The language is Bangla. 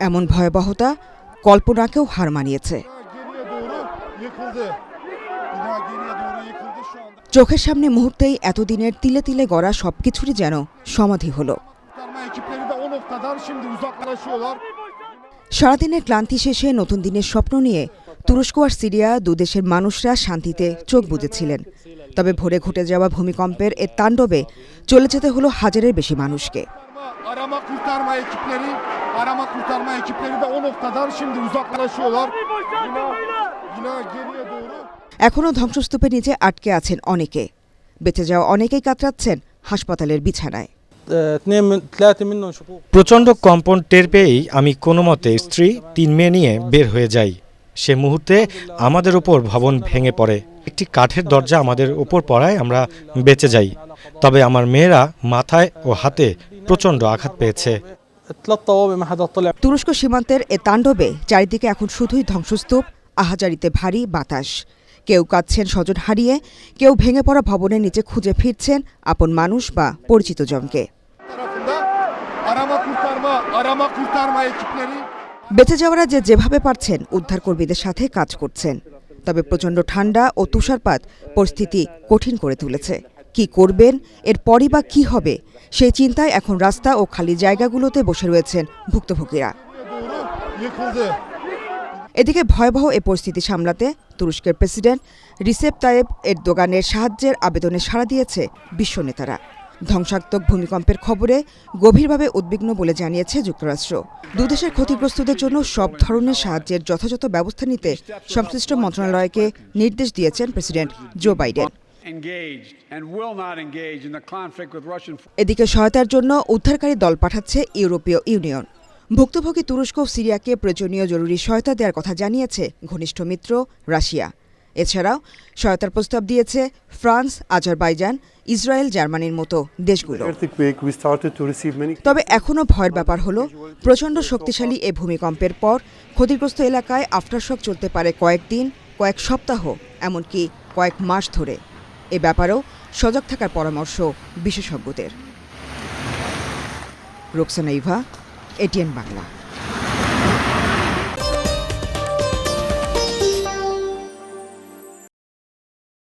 এমন ভয়াবহতা কল্পনাকেও হার মানিয়েছে। চোখের সামনে মুহূর্তেই এতদিনের তিলে তিলে গড়া সবকিছুরই যেন সমাধি হলো। সারাদিনের ক্লান্তি শেষে নতুন দিনের স্বপ্ন নিয়ে তুরস্ক আর সিরিয়া দুদেশের মানুষরা শান্তিতে চোখ বুজেছিলেন। তবে ভোরে ঘটে যাওয়া ভূমিকম্পের এ তাণ্ডবে চলে যেতে হলো হাজারের বেশি মানুষকে। এখনও ধ্বংসস্তূপের নিচে আটকে আছেন অনেকে। বেঁচে যাওয়া অনেকেই কাতরাচ্ছেন হাসপাতালের বিছানায়। প্রচণ্ড কম্পন টের পেয়েই আমি কোনো মতে স্ত্রী 3 মেয়ে নিয়ে বের হয়ে যাই। সে মুহূর্তে আমাদের উপর ভবন ভেঙে পড়ে। একটি কাঠের দরজা আমাদের উপর পড়ায় আমরা বেঁচে যাই। তবে আমার মেয়েরা মাথায় ও হাতে প্রচণ্ড আঘাত পেয়েছে। তুরস্ক সীমান্তের এ তাণ্ডবে চারিদিকে এখন শুধুই ধ্বংসস্তূপ, আহাজারিতে ভারী বাতাস। কেউ কাঁদছেন স্বজন হারিয়ে, কেউ ভেঙে পড়া ভবনের নিচে খুঁজে ফিরছেন আপন মানুষ বা পরিচিত জনকে। বেঁচে যাওয়ারা যেভাবে পারছেন উদ্ধারকর্মীদের সাথে কাজ করছেন। তবে প্রচণ্ড ঠান্ডা ও তুষারপাত পরিস্থিতি কঠিন করে তুলেছে। কি করবেন, এরপরই বা কি হবে, সেই চিন্তায় এখন রাস্তা ও খালি জায়গাগুলোতে বসে রয়েছেন ভুক্তভোগীরা। এদিকে ভয়াবহ এ পরিস্থিতি সামলাতে তুরস্কের প্রেসিডেন্ট রিসেপ তাইয়েপ এরদোগানের সাহায্যের আবেদনে সাড়া দিয়েছে বিশ্ব নেতারা। ধ্বংসাত্মক ভূমিকম্পের খবরে গভীরভাবে উদ্বিগ্ন বলে জানিয়েছে যুক্তরাষ্ট্র। দুদেশের ক্ষতিগ্রস্তদের জন্য সব ধরনের সাহায্যের যথাযথ ব্যবস্থা নিতে সংশ্লিষ্ট মন্ত্রণালয়কে নির্দেশ দিয়েছেন প্রেসিডেন্ট জো বাইডেন। এদিকে সহায়তার জন্য উদ্ধারকারী দল পাঠাচ্ছে ইউরোপীয় ইউনিয়ন। ভুক্তভোগী তুরস্ক ও সিরিয়াকে প্রয়োজনীয় জরুরি সহায়তা দেওয়ার কথা জানিয়েছে ঘনিষ্ঠ মিত্র রাশিয়া। এছাড়াও সহায়তার প্রস্তাব দিয়েছে ফ্রান্স, আজারবাইজান, ইসরায়েল, জার্মানির মতো দেশগুলো। তবে এখনও ভয়ের ব্যাপার হলো প্রচণ্ড শক্তিশালী এ ভূমিকম্পের পর ক্ষতিগ্রস্ত এলাকায় আফটারশক চলতে পারে কয়েকদিন, কয়েক সপ্তাহ, এমনকি কয়েক মাস ধরে। এ ব্যাপারেও সজাগ থাকার পরামর্শ বিশেষজ্ঞদের। রোকসানা ইভা, ATN বাংলা।